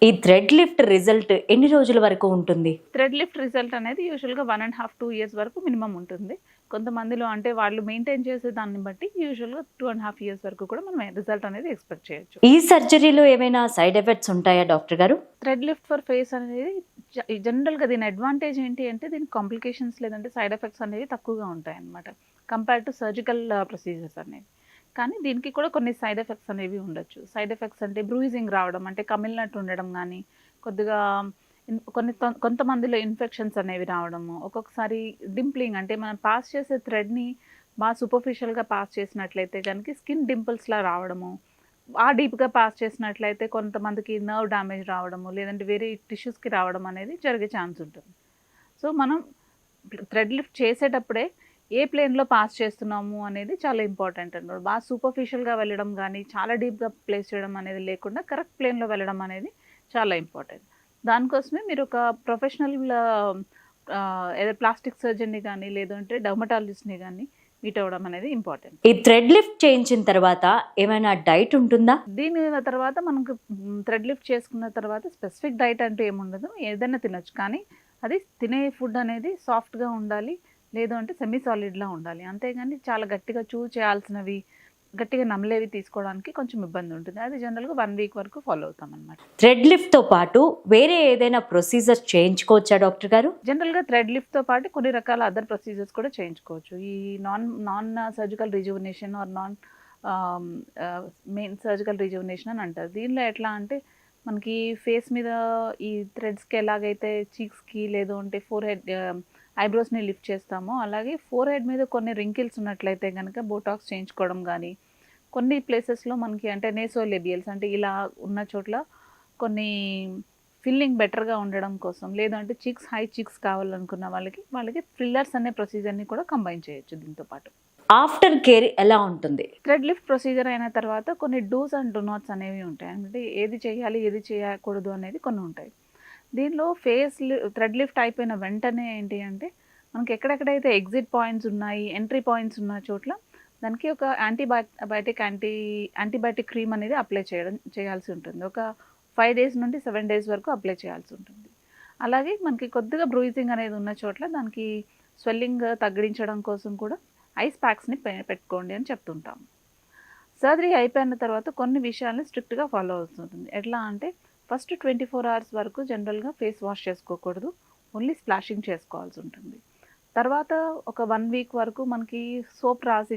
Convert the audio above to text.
ఈ thread lift result ఎన్ని రోజుల వరకు ఉంటుంది? థ్రెడ్ లిఫ్ట్ రిజల్ట్ అనేది యూజువల్గా 1.5-2 ఇయర్స్ వరకు మినిమం ఉంటుంది. కొంతమందిలో అంటే వాళ్ళు మెయింటైన్ చేసే దాన్ని బట్టి యూజువల్గా 2.5 ఇయర్స్ వరకు కూడా మనం రిజల్ట్ అనేది ఎక్స్పెక్ట్ చేయొచ్చు. ఈ సర్జరీలో ఏమైనా సైడ్ ఎఫెక్ట్స్ ఉంటాయా డాక్టర్ గారు? థ్రెడ్ లిఫ్ట్ ఫర్ ఫేస్ అనేది జనరల్గా దీని అడ్వాంటేజ్ ఏంటి అంటే దీని కాంప్లికేషన్స్ లేదంటే సైడ్ ఎఫెక్ట్స్ అనేవి తక్కువగా ఉంటాయి అన్నమాట కంపేర్ టు సర్జికల్ ప్రొసీజర్స్ అనేవి. కానీ దీనికి కూడా కొన్ని సైడ్ ఎఫెక్ట్స్ అనేవి ఉండొచ్చు. సైడ్ ఎఫెక్ట్స్ అంటే బ్రూయిజింగ్ రావడం, అంటే కమిలినట్టు ఉండడం కానీ, కొద్దిగా కొంతమందిలో ఇన్ఫెక్షన్స్ అనేవి రావడము, ఒక్కొక్కసారి డింప్లింగ్ అంటే మనం పాస్ చేసే థ్రెడ్ని బాగా సూపర్ఫిషియల్గా పాస్ చేసినట్లయితే కనుక స్కిన్ డింపుల్స్లా రావడము, ఆ డీప్గా పాస్ చేసినట్లయితే కొంతమందికి నర్వ్ డ్యామేజ్ రావడము, లేదంటే వేరే టిష్యూస్కి రావడం అనేది జరిగే ఛాన్స్ ఉంటుంది. సో మనం థ్రెడ్ లిఫ్ట్ చేసేటప్పుడే ఏ ప్లేన్లో పాస్ చేస్తున్నాము అనేది చాలా ఇంపార్టెంట్ అన్నమాట. బాగా సూపర్ఫిషియల్గా వెళ్ళడం కానీ, చాలా డీప్గా ప్లేస్ చేయడం అనేది లేకుండా కరెక్ట్ ప్లేన్లో వెళ్ళడం అనేది చాలా ఇంపార్టెంట్. దానికోసమే మీరు ఒక ప్రొఫెషనల్ ఏదో ప్లాస్టిక్ సర్జన్ని కానీ, లేదంటే డర్మటాలజిస్ట్ని కానీ మీట్ అవ్వడం అనేది ఇంపార్టెంట్. ఈ థ్రెడ్ లిఫ్ట్ చేయించిన తర్వాత ఏమైనా డైట్ ఉంటుందా? దీని తర్వాత మనకు థ్రెడ్ లిఫ్ట్ చేసుకున్న తర్వాత స్పెసిఫిక్ డైట్ అంటూ ఏముండదు, ఏదైనా తినొచ్చు. కానీ అది తినే ఫుడ్ అనేది సాఫ్ట్గా ఉండాలి, లేదు అంటే సెమీ సాలిడ్లా ఉండాలి. అంతేగాని చాలా గట్టిగా చేయాల్సినవి, గట్టిగా నమ్మలేవి తీసుకోవడానికి కొంచెం ఇబ్బంది ఉంటుంది. అది జనరల్గా 1 వీక్ వరకు ఫాలో అవుతాం అనమాట. థ్రెడ్ లిఫ్ట్తో పాటు వేరే ఏదైనా ప్రొసీజర్ చేయించుకోవచ్చా డాక్టర్ గారు? జనరల్గా థ్రెడ్ లిఫ్ట్తో పాటు కొన్ని రకాల అదర్ ప్రొసీజర్స్ కూడా చేయించుకోవచ్చు. ఈ non surgical rejuvenation or main surgical rejuvenation అని అంటారు. దీనిలో ఎట్లా అంటే మనకి ఫేస్ మీద ఈ థ్రెడ్స్కి ఎలాగైతే చీక్స్కి లేదు అంటే ఫోర్ హెడ్ ఐబ్రోస్ని లిఫ్ట్ చేస్తామో, అలాగే ఫోర్ హెడ్ మీద కొన్ని రింకిల్స్ ఉన్నట్లయితే కనుక బోటాక్స్ చేయించుకోవడం కానీ, కొన్ని ప్లేసెస్లో మనకి అంటే నేసోలేబియల్స్ అంటే ఇలా ఉన్న చోట్ల కొన్ని ఫిల్లింగ్ బెటర్గా ఉండడం కోసం, లేదంటే హై చీక్స్ కావాలనుకున్న వాళ్ళకి ఫిల్లర్స్ అనే ప్రొసీజర్ని కూడా కంబైన్ చేయొచ్చు దీంతో పాటు. ఆఫ్టర్ కేర్ ఎలా ఉంటుంది? థ్రెడ్ లిఫ్ట్ ప్రొసీజర్ అయిన తర్వాత కొన్ని డూస్ అండ్ డూ నాట్స్ అనేవి ఉంటాయి. అంటే ఏది చేయాలి, ఏది చేయకూడదు అనేది కొన్ని ఉంటాయి. దీనిలో థ్రెడ్ లిఫ్ట్ అయిపోయిన వెంటనే ఏంటి అంటే మనకి ఎక్కడెక్కడైతే ఎగ్జిట్ పాయింట్స్ ఉన్నాయి, ఎంట్రీ పాయింట్స్ ఉన్న చోట్ల దానికి ఒక యాంటీబయాటిక్ క్రీమ్ అనేది అప్లై చేయాల్సి ఉంటుంది. ఒక 5 days నుండి 7 days వరకు అప్లై చేయాల్సి ఉంటుంది. అలాగే మనకి కొద్దిగా బ్రూయిజింగ్ అనేది ఉన్న చోట్ల దానికి స్వెల్లింగ్ తగ్గించడం కోసం కూడా ఐస్ ప్యాక్స్ని పెట్టుకోండి అని చెప్తుంటాము. సర్జరీ అయిపోయిన తర్వాత కొన్ని విషయాల్ని స్ట్రిక్ట్గా ఫాలో అవుతుంటుంది. ఎట్లా అంటే ఫస్ట్ 24 hours వరకు జనరల్గా ఫేస్ వాష్ చేసుకోకూడదు, ఓన్లీ స్ప్లాషింగ్ చేసుకోవాల్సి ఉంటుంది. తర్వాత ఒక 1 week వరకు మనకి సోప్ రాసి